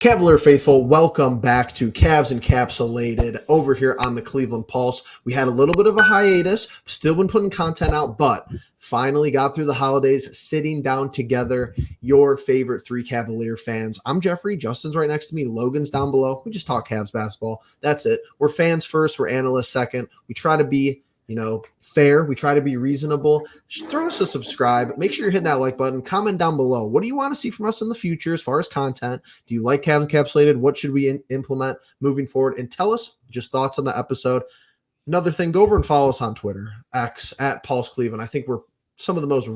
Cavalier faithful, welcome back to Cavs Encapsulated over here on the Cleveland Pulse. We had a little bit of a hiatus, still been putting content out, but finally got through the holidays, sitting down together, your favorite three Cavalier fans. I'm Jeffrey, Justin's right next to me, Logan's down below. We just talk Cavs basketball. That's it. We're fans first, we're analysts second. We try to be fair. We try to be reasonable. Just throw us a subscribe. Make sure you're hitting that like button. Comment down below. What do you want to see from us in the future as far as content? Do you like Cavs Encapsulated? What should we implement moving forward? And tell us just thoughts on the episode. Another thing, go over and follow us on Twitter, X, at Pulse Cleveland. I think we're some of the most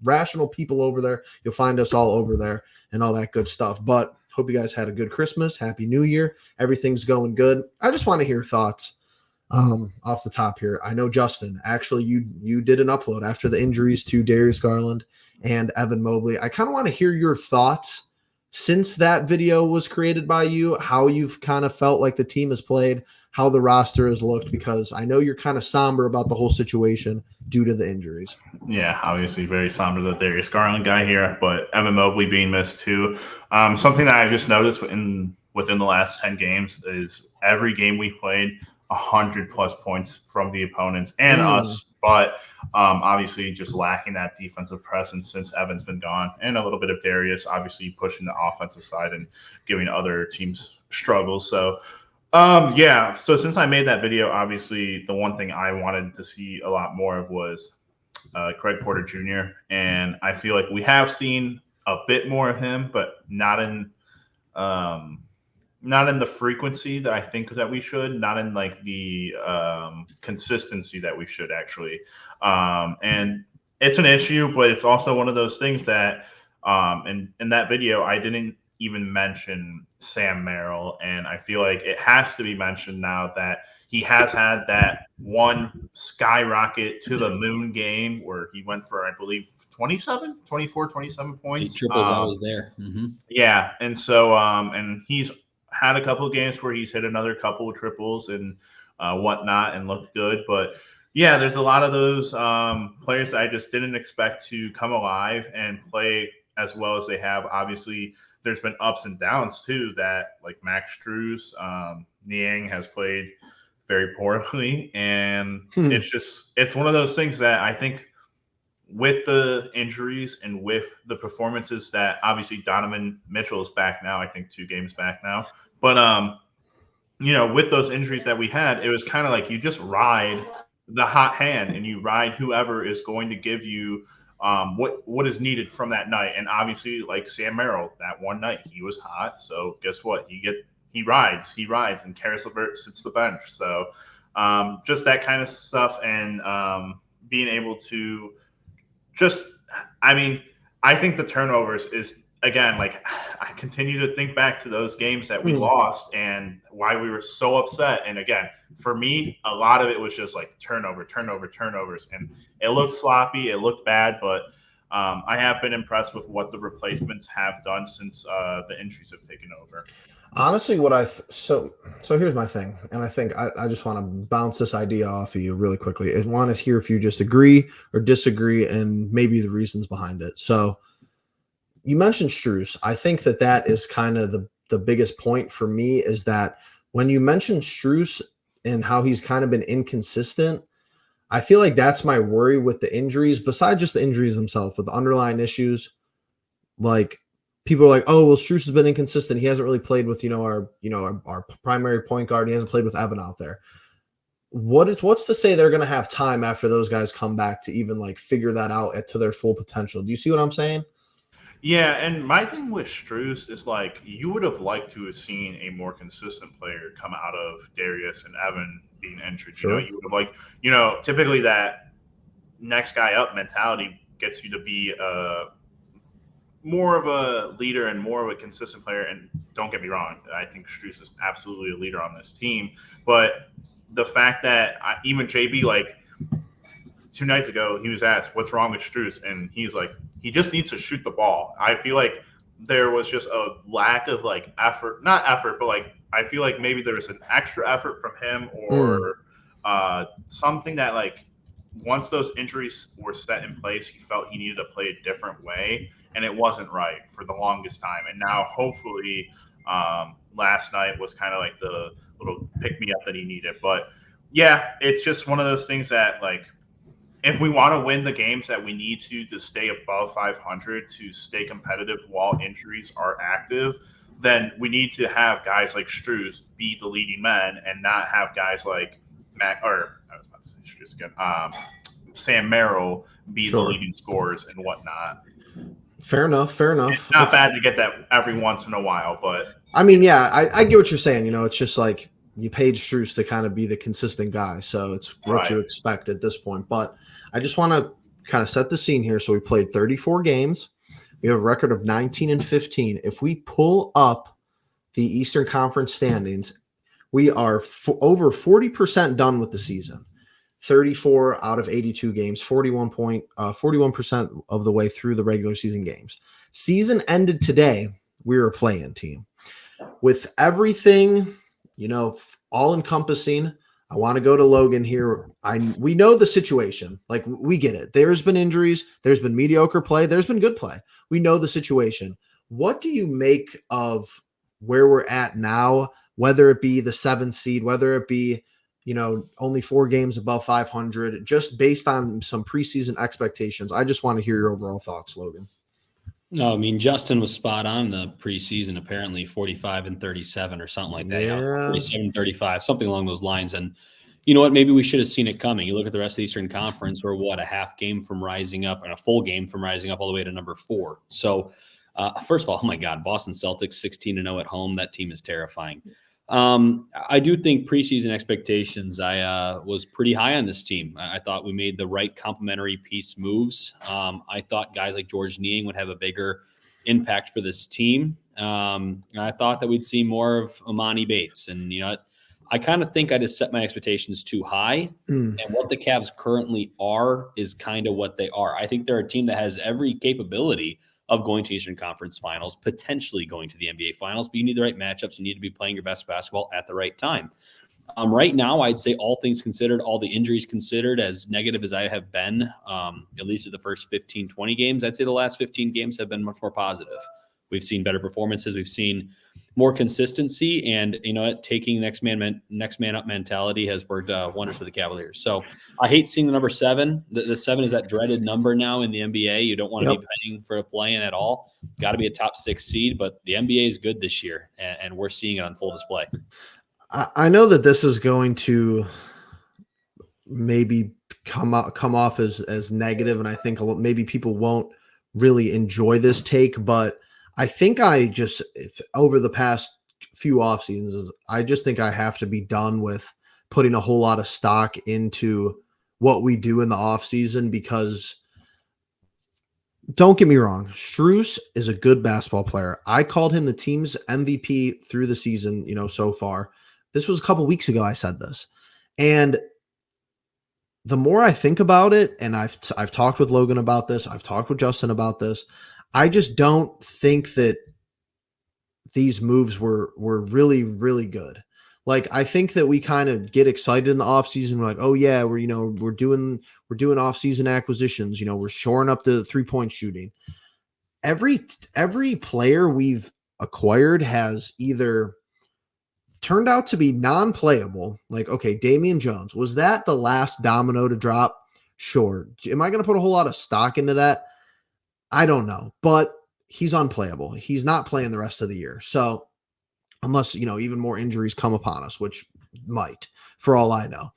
rational people over there. You'll find us all over there and all that good stuff. But hope you guys had a good Christmas. Happy New Year. Everything's going good. I just want to hear thoughts. Off the top here. I know, Justin, actually you did an upload after the injuries to Darius Garland and Evan Mobley. I kind of want to hear your thoughts since that video was created by you, how you've kind of felt like the team has played, how the roster has looked, because I know you're kind of somber about the whole situation due to the injuries. Yeah, obviously very somber, the Darius Garland guy here, but Evan Mobley being missed too. Something that I just noticed within the last 10 games is every game we played, 100+ points from the opponents and us, but obviously just lacking that defensive presence since Evan's been gone, and a little bit of Darius obviously pushing the offensive side and giving other teams struggles. So so since I made that video, obviously the one thing I wanted to see a lot more of was Craig Porter Jr., and I feel like we have seen a bit more of him, but not in the frequency that I think that we should, not in like the consistency that we should actually. And it's an issue, but it's also one of those things that in that video, I didn't even mention Sam Merrill. And I feel like it has to be mentioned now that he has had that one skyrocket to the moon game where he went for, I believe, 27 points. He triples, I was there. Mm-hmm. Yeah. And so, and he's had a couple of games where he's hit another couple of triples and whatnot and looked good. But yeah, there's a lot of those players that I just didn't expect to come alive and play as well as they have. Obviously, there's been ups and downs too, that like Max Strus, Niang has played very poorly. And it's one of those things that I think with the injuries and with the performances that obviously Donovan Mitchell is back now, I think 2 games back now. But, with those injuries that we had, it was kind of like you just ride the hot hand and you ride whoever is going to give you what is needed from that night. And obviously, like Sam Merrill, that one night he was hot. So guess what? He rides, and Karis LeVert sits the bench. So just that kind of stuff, and being able to I think the turnovers is, again, like I continue to think back to those games that we lost and why we were so upset. And again, for me, a lot of it was just like turnovers. And it looked sloppy. It looked bad, but I have been impressed with what the replacements have done since the injuries have taken over. Honestly, so here's my thing, and I think I just want to bounce this idea off of you really quickly. I want to hear if you just agree or disagree and maybe the reasons behind it. So you mentioned Strus. I think that is kind of the biggest point for me, is that when you mention Strus and how he's kind of been inconsistent, I feel like that's my worry with the injuries, besides just the injuries themselves, but the underlying issues. Like, people are like, oh, well, Strus has been inconsistent. He hasn't really played with, our primary point guard. He hasn't played with Evan out there. What's to say they're going to have time after those guys come back to even like figure that out to their full potential? Do you see what I'm saying? Yeah, and my thing with Strus is like you would have liked to have seen a more consistent player come out of Darius and Evan being injured. Sure. You would have liked, typically that next guy up mentality gets you to be more of a leader and more of a consistent player. And don't get me wrong, I think Strus is absolutely a leader on this team. But the fact that even JB, like 2 nights ago, he was asked, what's wrong with Strus? And he's like, he just needs to shoot the ball. I feel like there was just a lack of like effort, not effort, but like I feel like maybe there was an extra effort from him or something that like once those injuries were set in place, he felt he needed to play a different way, and it wasn't right for the longest time. And now hopefully Last night was kind of like the little pick me up that he needed. But yeah, it's just one of those things that like if we want to win the games that we need to stay above 500 to stay competitive while injuries are active, then we need to have guys like Struz be the leading men and not have guys like Mac or I was about to say Struz again, Sam Merrill be the Sure. leading scorers and whatnot. Fair enough. Fair enough. It's not Okay. bad to get that every once in a while, but I mean, yeah, I get what you're saying. You know, it's just like you paid Struess to kind of be the consistent guy. So it's what you right. expect at this point. But I just want to kind of set the scene here. So we played 34 games. We have a record of 19-15. If we pull up the Eastern Conference standings, we are over 40% done with the season. 34 out of 82 games, 41% of the way through the regular season games. Season ended today. We were a play-in team. With everything, you know, all encompassing, I want to go to Logan here. We know the situation. Like, we get it. There's been injuries. There's been mediocre play. There's been good play. We know the situation. What do you make of where we're at now, whether it be the 7th seed, whether it be, you know, only 4 games above 500, just based on some preseason expectations? I just want to hear your overall thoughts, Logan. No, I mean, Justin was spot on the preseason, apparently 45-37 or something like that. Yeah. 47-35, something along those lines. And you know what? Maybe we should have seen it coming. You look at the rest of the Eastern Conference, we're a half game from rising up and a full game from rising up all the way to number 4. So, first of all, oh my God, Boston Celtics 16-0 at home. That team is terrifying. I do think preseason expectations, I was pretty high on this team. I thought we made the right complementary piece moves. I thought guys like George Niang would have a bigger impact for this team. I thought that we'd see more of Amani Bates. And, you know, I kind of think I just set my expectations too high. And what the Cavs currently are is kind of what they are. I think they're a team that has every capability of going to Eastern Conference Finals, potentially going to the NBA Finals, but you need the right matchups. You need to be playing your best basketball at the right time. Right now, I'd say all things considered, all the injuries considered, as negative as I have been, at least at the first 15, 20 games, I'd say the last 15 games have been much more positive. We've seen better performances. We've seen more consistency, and you know, taking next man up mentality has worked wonders for the Cavaliers. So I hate seeing the number 7. The 7 is that dreaded number now in the NBA. You don't want to be playing for a play-in at all. Got to be a top 6 seed, but the NBA is good this year, and we're seeing it on full display. I know that this is going to maybe come off as negative, and I think maybe people won't really enjoy this take, but I think over the past few off seasons, I just think I have to be done with putting a whole lot of stock into what we do in the off season, because don't get me wrong, Strus is a good basketball player. I called him the team's MVP through the season, you know, so far. This was a couple weeks ago I said this. And the more I think about it, and I've talked with Logan about this, I've talked with Justin about this, I just don't think that these moves were really, really good. Like, I think that we kind of get excited in the offseason. We're like, oh yeah, we're doing off-season acquisitions. You know, we're shoring up the 3-point shooting. Every player we've acquired has either turned out to be non-playable. Like, okay, Damian Jones, was that the last domino to drop? Sure. Am I going to put a whole lot of stock into that? I don't know, but he's unplayable. He's not playing the rest of the year. So unless, you know, even more injuries come upon us, which might, for all I know.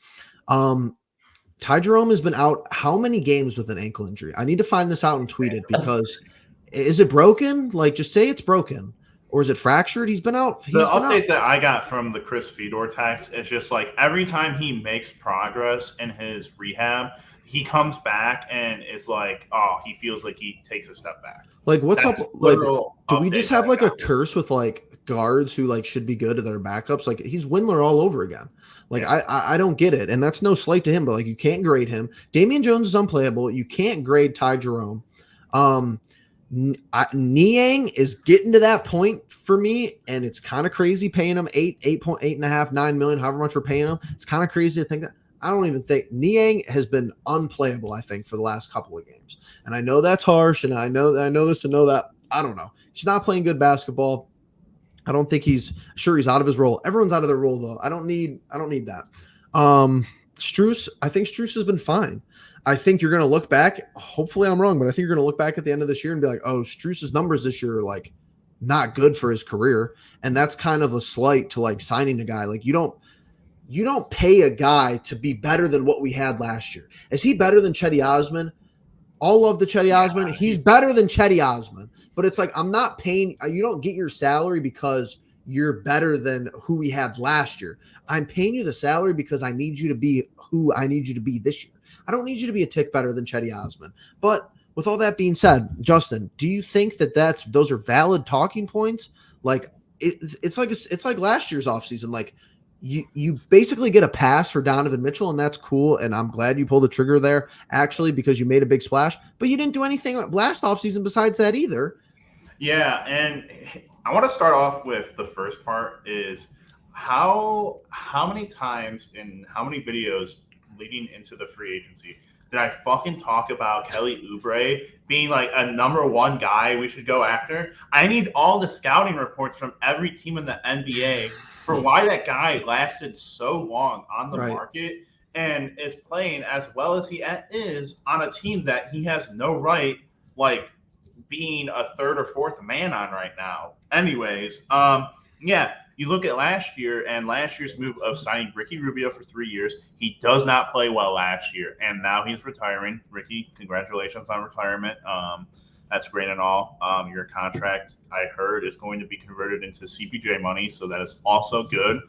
Ty Jerome has been out how many games with an ankle injury? I need to find this out and tweet it, because is it broken? Like, just say it's broken. Or is it fractured? He's been out. The update that I got from the Chris Fedor text is just like every time he makes progress in his rehab, he comes back and is like, oh, he feels like he takes a step back. Like, what's up? Like, do we just have like a curse with like guards who like should be good at their backups? Like, he's Windler all over again. Like, yeah. I don't get it. And that's no slight to him, but like, you can't grade him. Damian Jones is unplayable. You can't grade Ty Jerome. Niang is getting to that point for me, and it's kind of crazy paying him 8.5, 9 million, however much we're paying him. It's kind of crazy to think that. I don't even think Niang has been unplayable, I think, for the last couple of games. And I know that's harsh, and I know this and know that. I don't know. He's not playing good basketball. I don't think he's out of his role. Everyone's out of their role though. I don't need that. Strus, I think Strus has been fine. I think you're going to look back. Hopefully I'm wrong, but I think you're going to look back at the end of this year and be like, oh, Strus's numbers this year are like not good for his career. And that's kind of a slight to like signing a guy. Like you don't pay a guy to be better than what we had last year. Is he better than Chetty Osman? All love the Chetty Osman. He's better than Chetty Osman. But it's like, I'm not paying, you don't get your salary because you're better than who we had last year. I'm paying you the salary because I need you to be who I need you to be this year. I don't need you to be a tick better than Chetty Osman. But with all that being said, Justin, do you think that those are valid talking points? Like it's like last year's offseason. Like you basically get a pass for Donovan Mitchell, and that's cool. And I'm glad you pulled the trigger there, actually, because you made a big splash. But you didn't do anything last offseason besides that either. Yeah, and I want to start off with the first part is how many times in how many videos leading into the free agency did I fucking talk about Kelly Oubre being like a number one guy we should go after? I need all the scouting reports from every team in the NBA for why that guy lasted so long on the market and is playing as well as he is on a team that he has no right like being a third or fourth man on right now. Anyways, yeah, you look at last year and last year's move of signing Ricky Rubio for 3 years. He does not play well last year, and now he's retiring. Ricky, congratulations on retirement. That's great and all. Your contract, I heard, is going to be converted into CPJ money, so that is also good.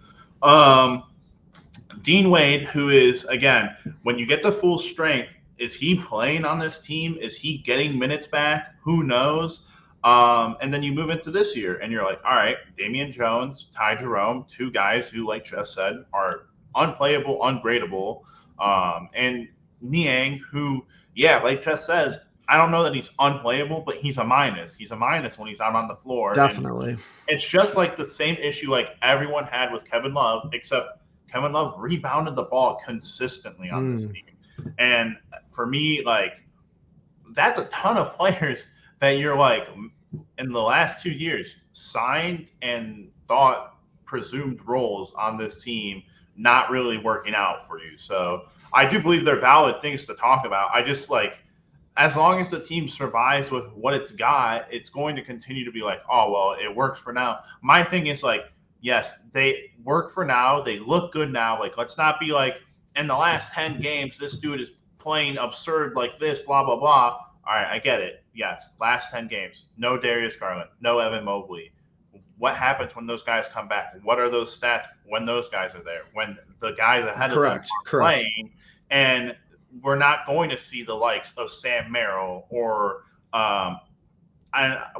Dean Wade, who is, again, when you get to full strength, is he playing on this team? Is he getting minutes back? Who knows? And then you move into this year, and you're like, all right, Damian Jones, Ty Jerome, two guys who, like Jess said, are unplayable, ungradable. And Niang, who, yeah, like Jess says, I don't know that he's unplayable, but he's a minus. He's a minus when he's out on the floor. Definitely. And it's just like the same issue like everyone had with Kevin Love, except Kevin Love rebounded the ball consistently on this team. And for me, like, that's a ton of players that you're like, in the last 2 years, signed and thought presumed roles on this team not really working out for you. So I do believe they're valid things to talk about. I just like, as long as the team survives with what it's got, it's going to continue to be like, oh, well, it works for now. My thing is like, yes, they work for now. They look good now. Like, let's not be like, in the last 10 games, this dude is playing absurd like this, blah, blah, blah. All right, I get it. Yes, last 10 games, no Darius Garland, no Evan Mobley. What happens when those guys come back? What are those stats when those guys are there? When the guys ahead of them are playing, and we're not going to see the likes of Sam Merrill or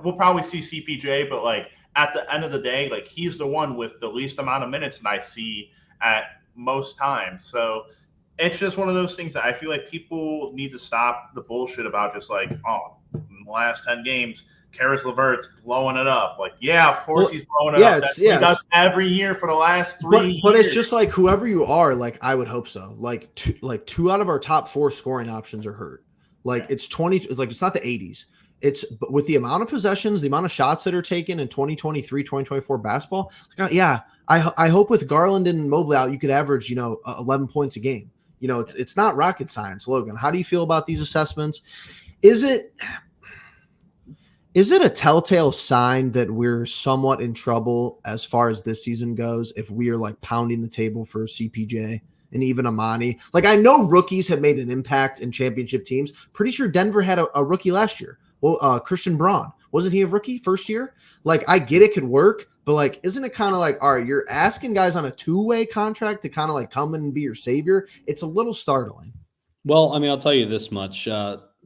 we'll probably see CPJ, but like at the end of the day, like he's the one with the least amount of minutes that I see at most times. So it's just one of those things that I feel like people need to stop the bullshit about just like, oh, in the last 10 games, Karis LeVert's blowing it up. Like, yeah, of course he's blowing it up. He does every year for the last 3 years. But it's just like whoever you are, like I would hope so. Like two out of our top 4 scoring options are hurt. Like it's 20, like it's not the 80s. It's with the amount of possessions, the amount of shots that are taken in 2023, 2024 basketball. Like, yeah, I hope with Garland and Mobley out, you could average, 11 points a game. It's not rocket science. Logan, how do you feel about these assessments? Is it a telltale sign that we're somewhat in trouble as far as this season goes if we are like pounding the table for CPJ and even Amani? Like, I know rookies have made an impact in championship teams. Pretty sure Denver had a rookie last year. Well, Christian Braun, wasn't he a rookie first year? Like, I get it could work, but like, isn't it kind of like, all right, you're asking guys on a 2-way contract to kind of like come and be your savior? It's a little startling. Well, I mean, I'll tell you this much.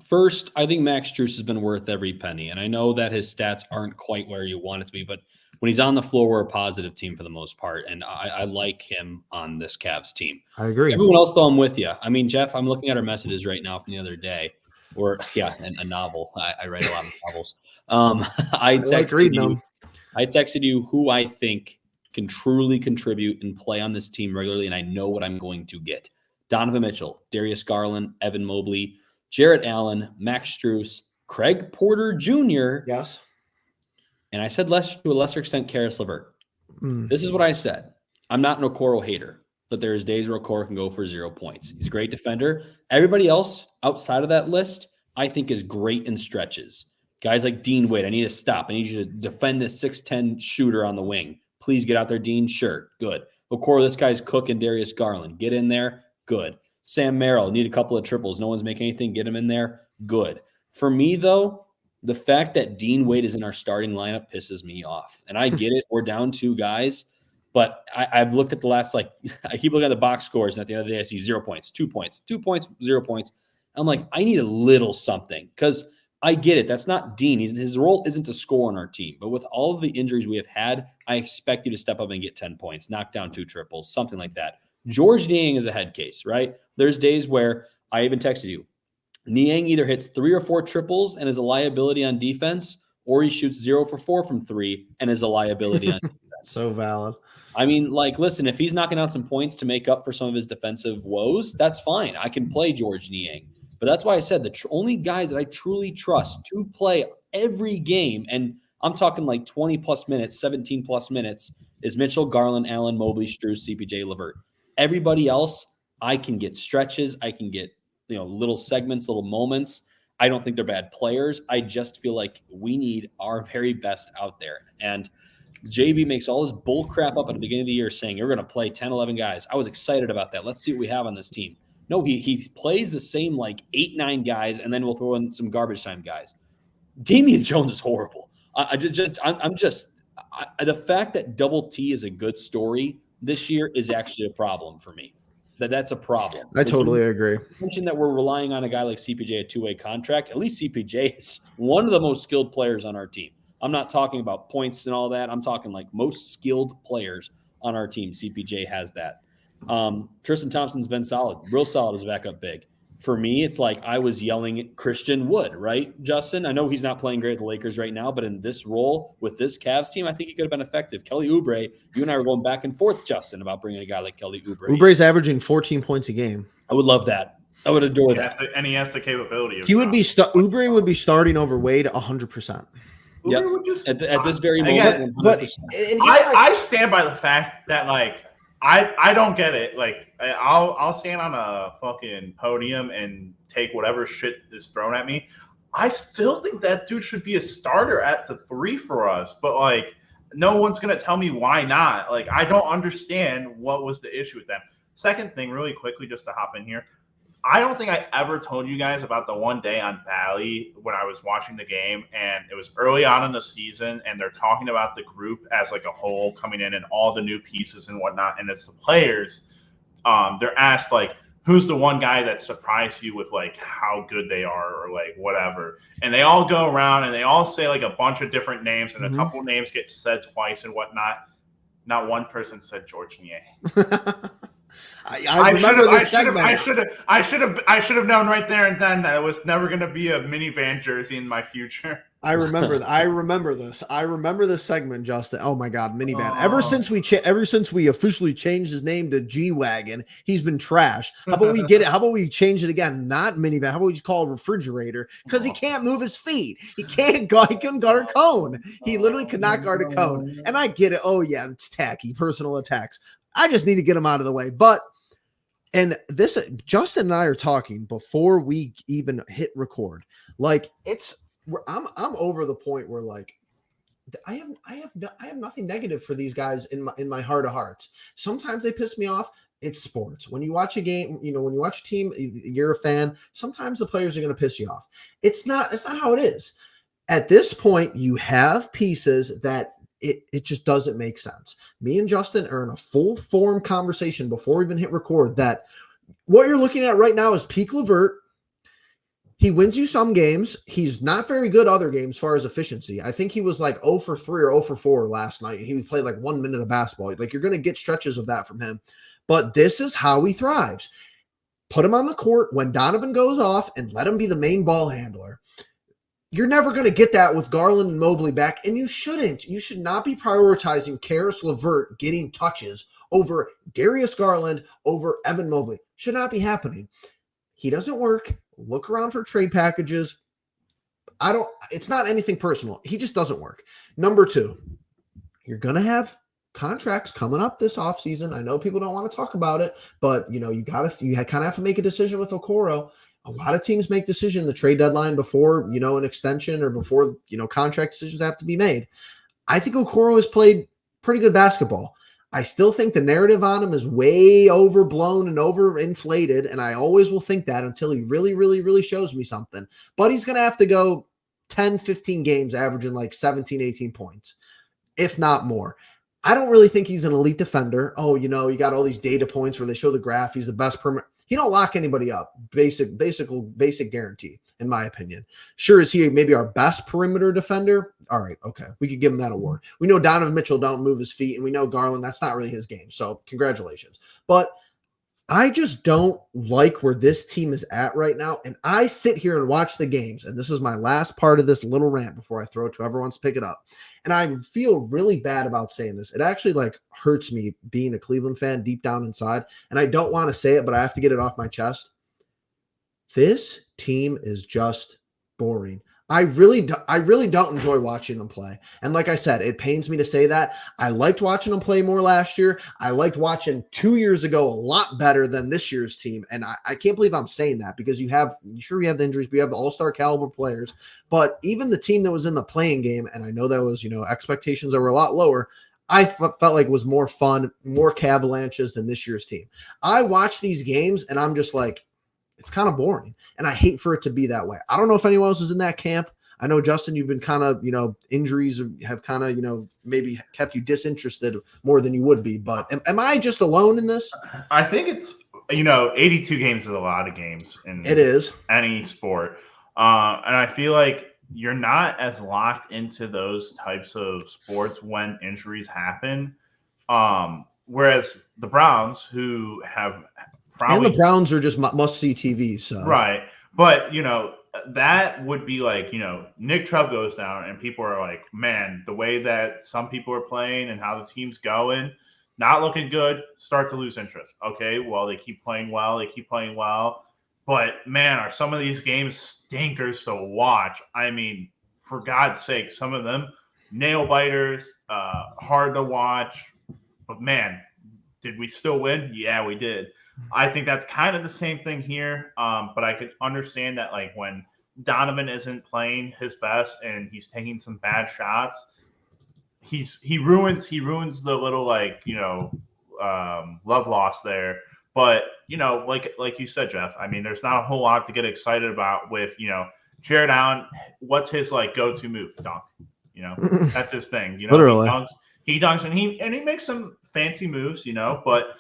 First, I think Max Strus has been worth every penny. And I know that his stats aren't quite where you want it to be, but when he's on the floor, we're a positive team for the most part. And I like him on this Cavs team. I agree. Everyone else, though, I'm with you. I mean, Jeff, I'm looking at our messages right now from the other day. Or, yeah, and a novel. I write a lot of novels. I texted you who I think can truly contribute and play on this team regularly, and I know what I'm going to get. Donovan Mitchell, Darius Garland, Evan Mobley, Jarrett Allen, Max Strus, Craig Porter Jr. Yes. and I said to a lesser extent, Karis LeVert. This is what I said. I'm not an Okoro hater, but there's days where Okoro can go for 0 points. He's a great defender. Everybody else outside of that list, I think, is great in stretches. Guys like Dean Wade, I need to stop. I need you to defend this 6'10 shooter on the wing. Please get out there, Dean. Sure, good. Okoro, this guy's Cook and Darius Garland. Get in there, good. Sam Merrill, need a couple of triples. No one's making anything. Get him in there, good. For me, though, the fact that Dean Wade is in our starting lineup pisses me off. And I get it. We're down 2 guys. But I've looked at the last, I keep looking at the box scores, and at the end of the day, I see 0 points, 2 points, 2 points, 0 points. I'm like, I need a little something because I get it. That's not Dean. His role isn't to score on our team. But with all of the injuries we have had, I expect you to step up and get 10 points, knock down 2 triples, something like that. George Niang is a head case, right? There's days where I even texted you. Niang either hits 3 or 4 triples and is a liability on defense, or he shoots 0 for 4 from 3 and is a liability on defense. So valid. I mean, listen, if he's knocking out some points to make up for some of his defensive woes, that's fine. I can play George Niang. But that's why I said the only guys that I truly trust to play every game, and I'm talking 20-plus minutes, 17-plus minutes, is Mitchell, Garland, Allen, Mobley, Strus, CPJ, LeVert. Everybody else, I can get stretches. I can get little segments, little moments. I don't think they're bad players. I just feel like we need our very best out there. And JB makes all this bull crap up at the beginning of the year saying you're going to play 10, 11 guys. I was excited about that. Let's see what we have on this team. No, he plays the same 8, 9 guys, and then we'll throw in some garbage time guys. Damian Jones is horrible. The fact that Double T is a good story this year is actually a problem for me. That's a problem. I totally agree. You mentioned that we're relying on a guy like CPJ, a 2-way contract. At least CPJ is one of the most skilled players on our team. I'm not talking about points and all that. I'm talking most skilled players on our team. CPJ has that. Tristan Thompson's been solid, real solid as a backup big. For me, it's I was yelling at Christian Wood, right, Justin? I know he's not playing great at the Lakers right now, but in this role with this Cavs team, I think he could have been effective. Kelly Oubre, you and I were going back and forth, Justin, about bringing a guy like Kelly Oubre. Oubre's averaging 14 points a game. I would love that. I would adore that. And he has the capability of Oubre would be starting over Wade 100%. Yep. At this very moment, but I stand by the fact that I don't get it. I'll stand on a fucking podium and take whatever shit is thrown at me. I still think that dude should be a starter at the 3 for us, but no one's gonna tell me why not. I don't understand what was the issue with them. Second thing, really quickly, just to hop in here. I don't think I ever told you guys about the one day on Bally when I was watching the game, and it was early on in the season, and they're talking about the group as a whole coming in and all the new pieces and whatnot, and it's the players. They're asked who's the one guy that surprised you with how good they are or whatever, and they all go around and they all say a bunch of different names, and a couple names get said twice and whatnot. Not one person said George Niang. I remember this segment. I should have known right there and then that it was never going to be a minivan jersey in my future. I remember this. I remember this segment, Justin. Oh my God, minivan. Oh. Ever since we officially changed his name to G-Wagon, he's been trash. How about we get it? How about we change it again? Not minivan. How about we just call it refrigerator? Because he can't move his feet. He can't go. He couldn't guard a cone. He literally could not guard a cone. And I get it. Oh yeah, it's tacky. Personal attacks. I just need to get him out of the way. And this, Justin and I are talking before we even hit record. I'm over the point where I have nothing negative for these guys in my heart of hearts. Sometimes they piss me off. It's sports. When you watch a game, when you watch a team, you're a fan. Sometimes the players are going to piss you off. It's not how it is. At this point, you have pieces that it just doesn't make sense. Me and Justin are in a full form conversation before we even hit record that what you're looking at right now is peak LeVert. He wins you some games. He's not very good other games as far as efficiency. I think he was 0 for 3 or 0 for 4 last night. He played 1 minute of basketball. You're going to get stretches of that from him. But this is how he thrives. Put him on the court when Donovan goes off and let him be the main ball handler. You're never going to get that with Garland and Mobley back, and you shouldn't. You should not be prioritizing Karis LeVert getting touches over Darius Garland, over Evan Mobley. Should not be happening. He doesn't work. Look around for trade packages. it's not anything personal. He just doesn't work. Number two, you're going to have contracts coming up this offseason. I know people don't want to talk about it, but you kind of have to make a decision with Okoro. A lot of teams make decision the trade deadline before, an extension or before, contract decisions have to be made. I think Okoro has played pretty good basketball. I still think the narrative on him is way overblown and overinflated, and I always will think that until he really, really, really shows me something. But he's going to have to go 10, 15 games averaging like 17, 18 points, if not more. I don't really think he's an elite defender. Oh, you got all these data points where they show the graph. He's the best perimeter. He don't lock anybody up. Basic guarantee, in my opinion. Sure, is he maybe our best perimeter defender? All right, okay. We could give him that award. We know Donovan Mitchell don't move his feet, and we know Garland, that's not really his game. So congratulations. But I just don't like where this team is at right now. And I sit here and watch the games, and this is my last part of this little rant before I throw it to everyone to pick it up. And I feel really bad about saying this. It actually hurts me being a Cleveland fan deep down inside. And I don't want to say it, but I have to get it off my chest. This team is just boring. I really don't enjoy watching them play. And like I said, it pains me to say that. I liked watching them play more last year. I liked watching 2 years ago a lot better than this year's team. And I can't believe I'm saying that because we have the injuries, we have the all-star caliber players, but even the team that was in the playing game, and I know that was, expectations that were a lot lower, I felt like it was more fun, more Cavalanches than this year's team. I watch these games and I'm just like, it's kind of boring, and I hate for it to be that way. I don't know if anyone else is in that camp. I know, Justin, you've been kind of, injuries have kind of, maybe kept you disinterested more than you would be. But am I just alone in this? I think it's, 82 games is a lot of games in it is any sport. And I feel like you're not as locked into those types of sports when injuries happen. Whereas the Browns, who have probably, and the Browns are just must-see TV. So right. But, that would be like, Nick Chubb goes down and people are like, man, the way that some people are playing and how the team's going, not looking good, start to lose interest. Okay, well, they keep playing well. But, man, are some of these games stinkers to watch? I mean, for God's sake, some of them nail biters, hard to watch. But, man, did we still win? Yeah, we did. I think that's kind of the same thing here. But I could understand that, when Donovan isn't playing his best and he's taking some bad shots, he ruins the little love loss there. But like you said, Jeff, I mean, there's not a whole lot to get excited about with Jared Allen. What's his go-to move? Dunk. That's his thing. Literally. He dunks and he makes some fancy moves. But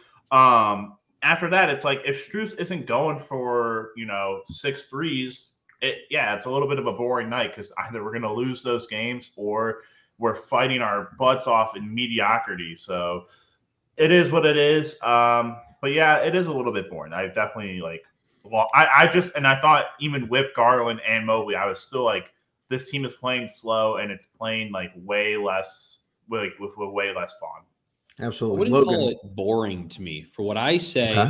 after that, it's like if Strus isn't going for 6 threes, it's a little bit of a boring night because either we're going to lose those games or we're fighting our butts off in mediocrity. So it is what it is. But yeah, it is a little bit boring. I definitely I thought even with Garland and Mobley, I was still this team is playing slow and it's playing way less with way less fun. Absolutely. I wouldn't call it boring to me. For what I say,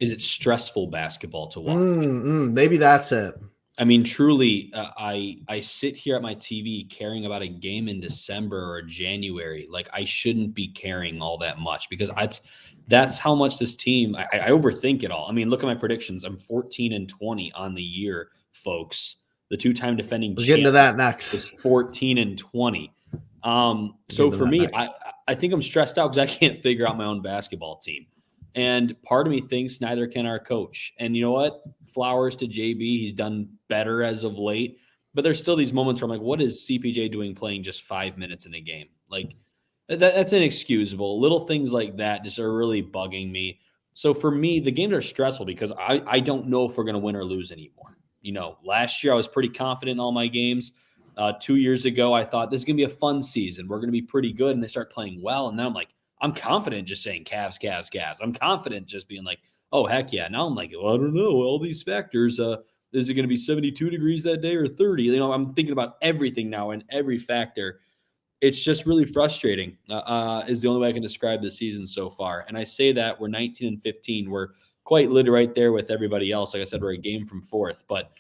is it stressful basketball to watch? Maybe that's it. I mean, truly, I sit here at my TV caring about a game in December or January. I shouldn't be caring all that much because that's how much this team, I overthink it all. I mean, look at my predictions. I'm 14-20 on the year, folks. The two-time defending champion. We're getting to that next. Is 14-20. So for me, I think I'm stressed out because I can't figure out my own basketball team. And part of me thinks neither can our coach. And you know what? Flowers to JB. He's done better as of late. But there's still these moments where I'm like, what is CPJ doing playing just 5 minutes in a game? That's inexcusable. Little things like that just are really bugging me. So for me, the games are stressful because I don't know if we're going to win or lose anymore. Last year I was pretty confident in all my games. 2 years ago, I thought this is going to be a fun season. We're going to be pretty good. And they start playing well. And now I'm like, I'm confident just saying Cavs, Cavs, Cavs. I'm confident just being like, oh, heck yeah. Now I'm like, well, I don't know. All these factors. Is it going to be 72 degrees that day or 30? I'm thinking about everything now and every factor. It's just really frustrating is the only way I can describe the season so far. And I say that we're 19-15. We're quite literally right there with everybody else. Like I said, we're a game from fourth. But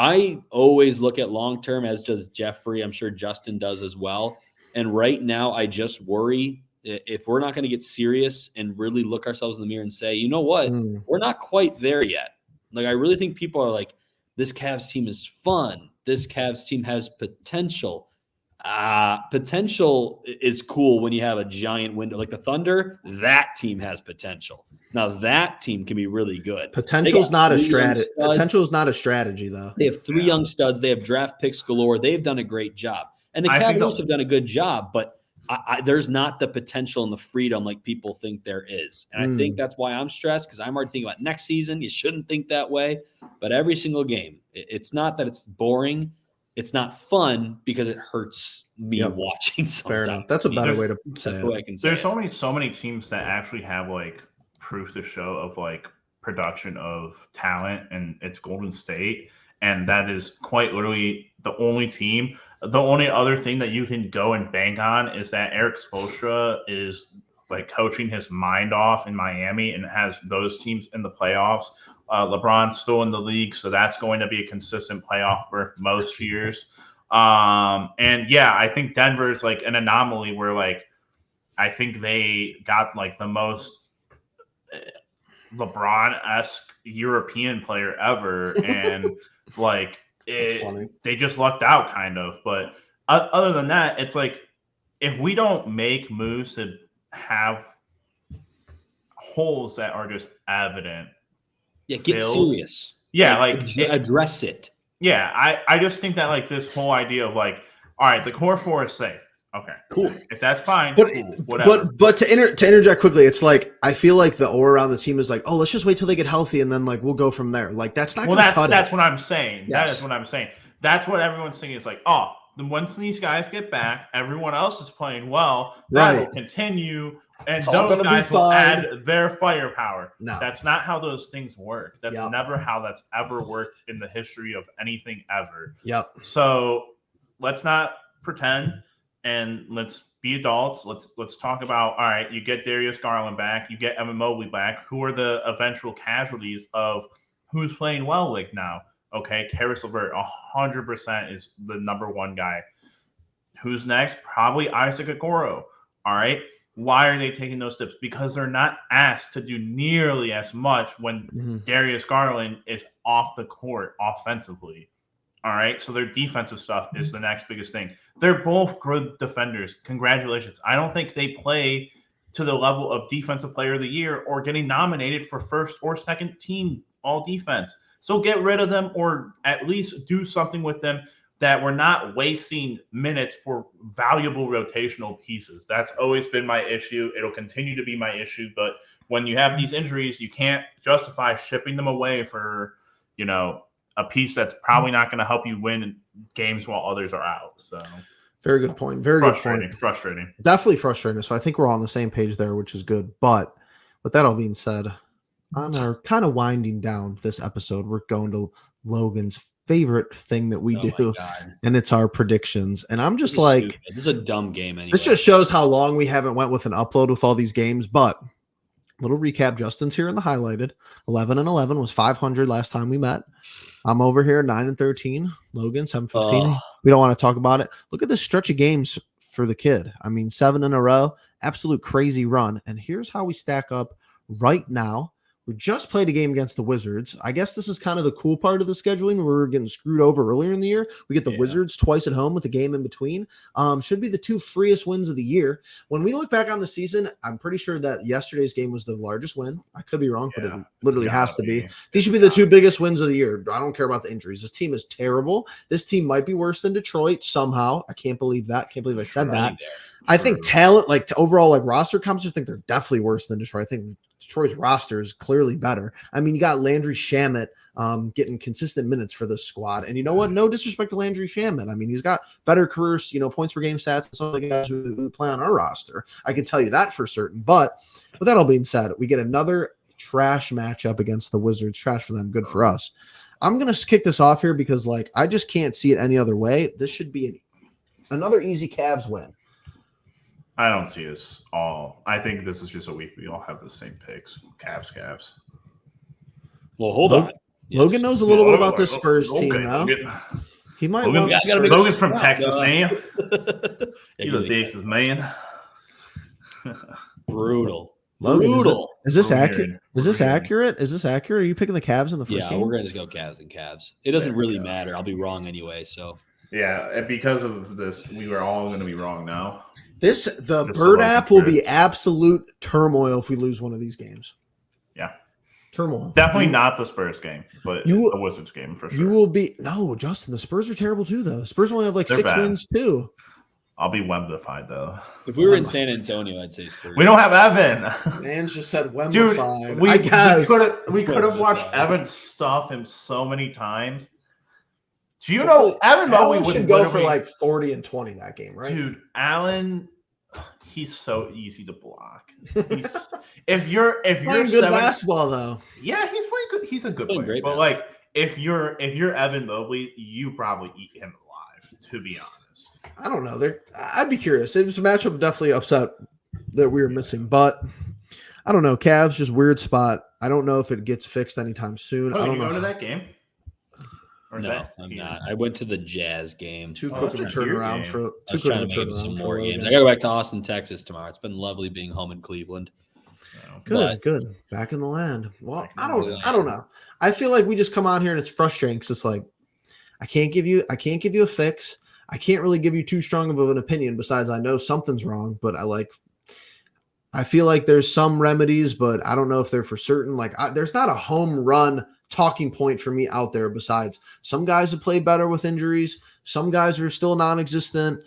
I always look at long term, as does Jeffrey. I'm sure Justin does as well. And right now, I just worry if we're not going to get serious and really look ourselves in the mirror and say, you know what, we're not quite there yet. Like, I really think people are like, this Cavs team is fun. This Cavs team has potential. Potential is cool when you have a giant window like the Thunder. That team has potential. Now that team can be really good. Potential's not a strategy. Potential is not a strategy, though. They have three young studs. They have draft picks galore. They've done a great job, and the Cavaliers have done a good job. But there's not the potential and the freedom like people think there is, and I think that's why I'm stressed because I'm already thinking about next season. You shouldn't think that way, but every single game, it's not that it's boring. It's not fun because it hurts me watching sometimes. Fair enough. That's a better way to say that's it. the way I can say There's it. so many teams that actually have like proof to show of like production of talent, and it's Golden State, and that is quite literally the only team. The only other thing that you can go and bank on is that Eric Spoelstra is like coaching his mind off in Miami and has those teams in the playoffs. LeBron's still in the league, so that's going to be a consistent playoff berth most years. And yeah, I think Denver is like an anomaly where like I think they got like the most LeBron-esque European player ever, and like they just lucked out kind of. But other than that, it's like if we don't make moves to have holes that are just evident. Yeah, get serious. Yeah, address it. Yeah, I just think that like this whole idea of like, all right, the core four is safe. Okay, cool. If that's fine, but cool, whatever. But to interject quickly, it's like I feel like the aura around the team is like, oh, let's just wait till they get healthy and then like we'll go from there. Like that's not going to cut it. That's what I'm saying. Yes. That is what I'm saying. That's what everyone's saying is like, oh, once these guys get back, everyone else is playing well. That will continue. And those guys will add their firepower. No. That's not how those things work. That's never how that's ever worked in the history of anything ever. Yep. So let's not pretend and let's be adults. Let's talk about, all right, you get Darius Garland back, you get Evan Mobley back. Who are the eventual casualties of who's playing well like now? Okay, Karis LeVert, 100% is the number one guy. Who's next? Probably Isaac Okoro. All right. Why are they taking those steps? Because they're not asked to do nearly as much when Darius Garland is off the court offensively. All right. So their defensive stuff is the next biggest thing. They're both good defenders. Congratulations. I don't think they play to the level of defensive player of the year or getting nominated for first or second team all defense. So get rid of them or at least do something with them that we're not wasting minutes for valuable rotational pieces. That's always been my issue. It'll continue to be my issue. But when you have these injuries, you can't justify shipping them away for, a piece that's probably not going to help you win games while others are out. So very good point. Very good point. Frustrating. Definitely frustrating. So I think we're all on the same page there, which is good. But with that all being said, on our kind of winding down this episode, we're going to Logan's favorite thing that we do, and it's our predictions. And I'm just like, stupid. This is a dumb game anyway. This just shows how long we haven't went with an upload with all these games. But little recap, Justin's here in the highlighted. 11-11 was 500 last time we met. I'm over here 9-13. Logan 7-15. We don't want to talk about it. Look at this stretch of games for the kid. I mean, 7 in a row, absolute crazy run. And here's how we stack up right now. We just played a game against the Wizards. I guess this is kind of the cool part of the scheduling. We're getting screwed over earlier in the year. We get the Wizards twice at home with a game in between. Should be the two freest wins of the year. When we look back on the season, I'm pretty sure that yesterday's game was the largest win. I could be wrong, but it literally has to be. These should be the two biggest wins of the year. I don't care about the injuries. This team is terrible. This team might be worse than Detroit somehow. I can't believe that. Can't believe I said that. I think talent, like to overall like roster comps, I think they're definitely worse than Detroit. I think Detroit's roster is clearly better. I mean, you got Landry Shamet getting consistent minutes for this squad. And you know what? No disrespect to Landry Shamet. I mean, he's got better careers, points per game stats than some of the guys who play on our roster. I can tell you that for certain. But with that all being said, we get another trash matchup against the Wizards. Trash for them, good for us. I'm going to kick this off here because, I just can't see it any other way. This should be another easy Cavs win. I don't see this all. I think this is just a week we all have the same picks. Cavs. Well, hold on. Yeah, Logan knows a little bit about this Spurs team now. He might want the Spurs. Logan's from Texas, man. He's a Yeah, Texas man. brutal. Logan, Brutal. is this We're accurate? hearing- Is this we're hearing. accurate? Is this accurate? Are you picking the Cavs in the first Yeah, game? we're going to go Cavs and Cavs. It doesn't There we really go. matter. I'll be wrong anyway. So Yeah, and because of this, we were all going to be wrong now. The Just Bird so app will good. be absolute turmoil if we lose one of these games. Yeah. Turmoil. Definitely not the Spurs game, but You- the Wizards game for sure. You will be no, Justin. The Spurs are terrible too, though. Spurs only have like They're 6 bad. wins too. I'll be Wemblified though. if we were in San Antonio, I'd say Spurs. We don't have Evan. Man's just said Dude, Wemblified. we I guess. we could have watched Wemblified. Evan stuff him so many times. Do you know Evan Mobley Allen would should go for literally- like 40 and 20 that game, right? Dude, Allen, he's so easy to block. If you're Playing good 7 basketball though. yeah, he's playing good. He's a good Playing player. great But like, if you're Evan Mobley, you probably eat him alive. To be honest. I don't know. I'd be curious. It was a matchup definitely upset that we were missing, but I don't know. Cavs just weird spot. I don't know if it gets fixed anytime soon. Oh, I you don't know. go to that game? Or is No, that I'm here? not. I went to the Jazz game. Too Oh, quick that's of a a here turnaround game. for I too was quick trying of to a make it some turnaround more for games. Logan. I got to go back to Austin, Texas tomorrow. It's been lovely being home in Cleveland. No. Good, But- good. Back in the land. Well, Back in I the don't land. know. I feel like we just come on here and it's frustrating because it's like I can't give you a fix. I can't really give you too strong of an opinion besides I know something's wrong, but I feel like there's some remedies, but I don't know if they're for certain. There's not a home run talking point for me out there besides some guys have played better with injuries. Some guys are still non-existent.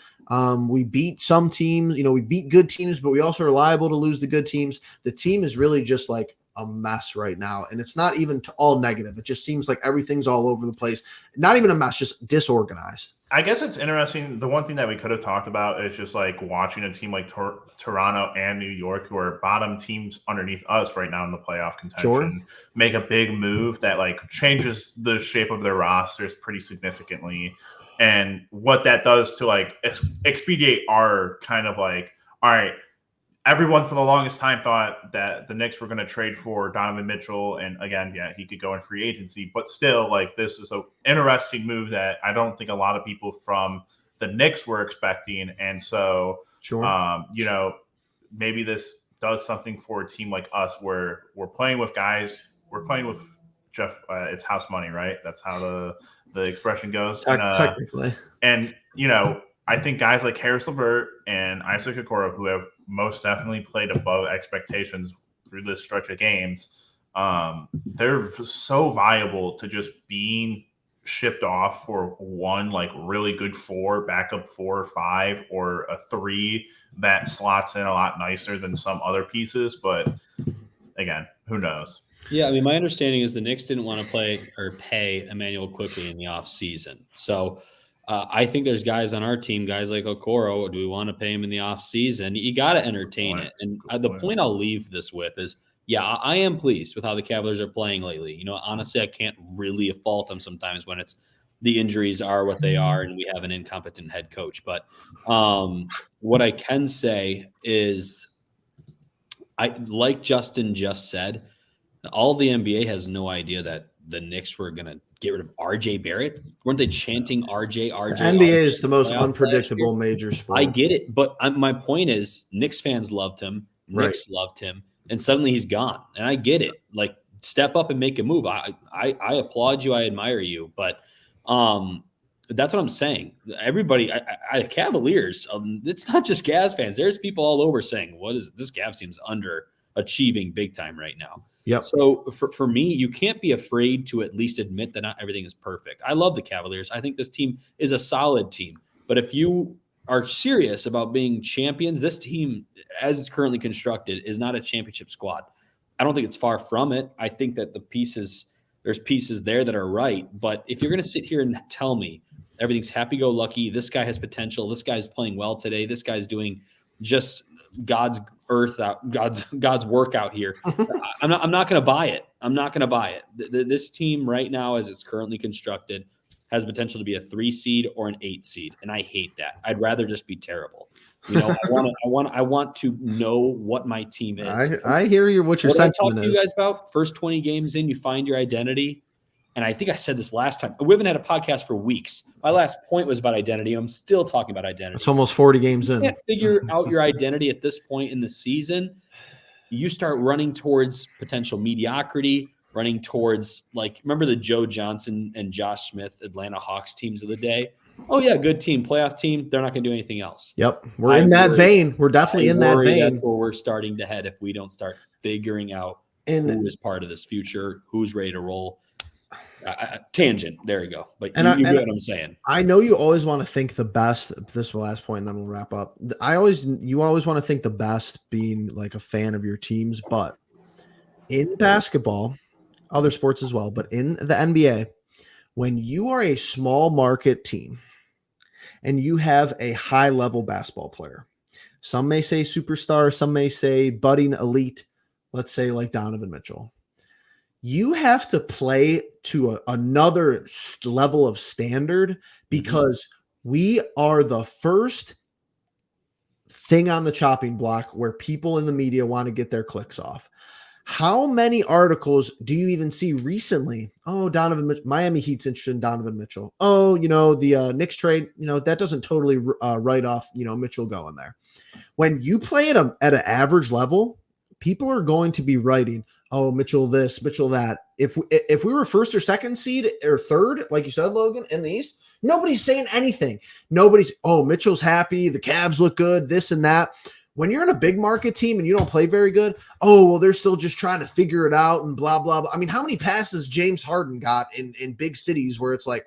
We beat some teams, we beat good teams, but we also are liable to lose the good teams. The team is really just like a mess right now. And it's not even all negative. It just seems like everything's all over the place. Not even a mess, just disorganized. I guess it's interesting. The one thing that we could have talked about is just like watching a team like Toronto and New York, who are bottom teams underneath us right now in the playoff contention, Sure. make a big move that like changes the shape of their rosters pretty significantly. And what that does to like expedite our kind of like, all right, everyone for the longest time thought that the Knicks were going to trade for Donovan Mitchell. And again, yeah, he could go in free agency, but still like this is an interesting move that I don't think a lot of people from the Knicks were expecting. And so, Sure. maybe this does something for a team like us where we're playing with guys, we're playing with Jeff. It's house money, right? That's how the expression goes. Technically. And, I think guys like Harris LeVert and Isaac Okoro, who have most definitely played above expectations through this stretch of games, they're so viable to just being shipped off for one like really good 4, backup 4 or 5, or a 3 that slots in a lot nicer than some other pieces. But again, who knows? Yeah, I mean, my understanding is the Knicks didn't want to play or pay Emmanuel quickly in the offseason. So I think there's guys on our team, guys like Okoro. Do we want to pay him in the offseason? You got to entertain it. And the point I'll leave this with is, yeah, I am pleased with how the Cavaliers are playing lately. Honestly, I can't really fault them sometimes when it's the injuries are what they are and we have an incompetent head coach. But what I can say is, like Justin just said, all the NBA has no idea that the Knicks were going to get rid of RJ Barrett. Weren't they chanting RJ? The NBA is the most playoff unpredictable major sport. I get it, but my point is Knicks fans loved him. Right. Knicks loved him, and suddenly he's gone. And I get it. Like, step up and make a move. I applaud you. I admire you. But that's what I'm saying. Everybody, Cavaliers, it's not just Cavs fans. There's people all over saying, what is it? This Cavs team's underachieving big time right now. Yep. So for me, you can't be afraid to at least admit that not everything is perfect. I love the Cavaliers. I think this team is a solid team. But if you are serious about being champions, this team, as it's currently constructed, is not a championship squad. I don't think it's far from it. I think that there's pieces there that are right. But if you're going to sit here and tell me everything's happy-go-lucky, this guy has potential, this guy's playing well today, this guy's doing just God's work out here. I'm not going to buy it. I'm not going to buy it. This team right now, as it's currently constructed, has potential to be a 3 seed or an 8 seed, and I hate that. I'd rather just be terrible. I want to know what my team is. I hear what your What did I talk sentiment to you is. guys about? First 20 games in, you find your identity. And I think I said this last time. We haven't had a podcast for weeks. My last point was about identity. I'm still talking about identity. It's almost 40 games You in. can't figure out your identity at this point in the season. You start running towards potential mediocrity, running towards, like, remember the Joe Johnson and Josh Smith Atlanta Hawks teams of the day? Oh, yeah, good team, playoff team. They're not going to do anything else. Yep. We're in that vein. We're definitely in that vein. That's where we're starting to head if we don't start figuring out who is part of this future, who's ready to roll. Tangent. There you go. But you get what I'm saying. I know you always want to think the best. This is the last point, and then we'll wrap up. You always want to think the best, being like a fan of your teams. But in basketball, other sports as well, but in the NBA, when you are a small market team and you have a high level basketball player, some may say superstar, some may say budding elite, let's say like Donovan Mitchell. You have to play to another level of standard because we are the first thing on the chopping block where people in the media want to get their clicks off. How many articles do you even see recently? Oh, Miami Heat's interested in Donovan Mitchell. Oh, the Knicks trade, that doesn't totally write off, Mitchell going there. When you play at an average level, people are going to be writing, oh, Mitchell this, Mitchell that. If we were first or second seed or third, like you said, Logan, in the East, nobody's saying anything. Mitchell's happy, the Cavs look good, this and that. When you're in a big market team and you don't play very good, they're still just trying to figure it out and blah, blah, blah. I mean, how many passes James Harden got in big cities where it's like,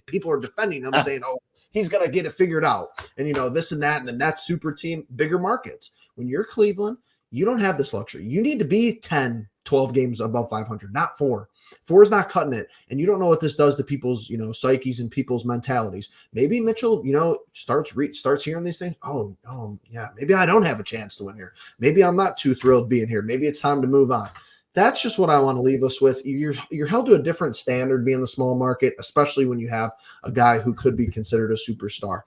people are defending him saying, he's going to get it figured out. And, this and that, and the Nets super team, bigger markets. When you're Cleveland, you don't have this luxury. You need to be 10, 12 games above 500, not 4. 4 is not cutting it. And you don't know what this does to people's, psyches and people's mentalities. Maybe Mitchell, starts hearing these things. Yeah, maybe I don't have a chance to win here. Maybe I'm not too thrilled being here. Maybe it's time to move on. That's just what I want to leave us with. You're held to a different standard being the small market, especially when you have a guy who could be considered a superstar.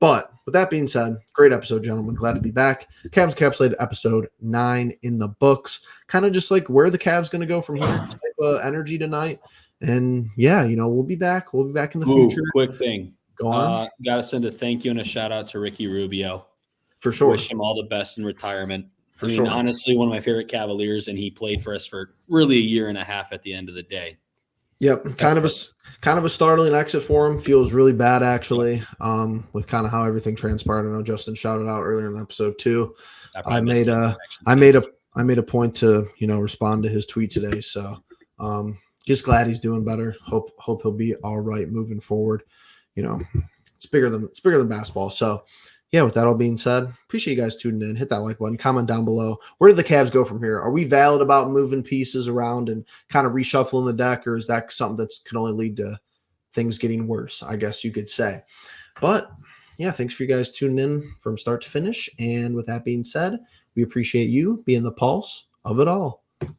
But with that being said, great episode, gentlemen. Glad to be back. Cavs Encapsulated episode 9 in the books. Kind of just like where the Cavs going to go from here type of energy tonight. And yeah, we'll be back. We'll be back in the future. Quick thing. Go on. Got to send a thank you and a shout out to Ricky Rubio. For sure. Wish him all the best in retirement. Honestly, one of my favorite Cavaliers, and he played for us for really a year and a half at the end of the day. Yep, kind of a startling exit for him. Feels really bad actually, with kind of how everything transpired. I know Justin shouted out earlier in the episode too. I made a point to respond to his tweet today. So just glad he's doing better. Hope he'll be all right moving forward. It's bigger than basketball. So yeah, with that all being said, appreciate you guys tuning in. Hit that like button, comment down below. Where do the Cavs go from here? Are we valid about moving pieces around and kind of reshuffling the deck, or is that something that can only lead to things getting worse, I guess you could say. But yeah, thanks for you guys tuning in from start to finish. And with that being said, we appreciate you being the pulse of it all.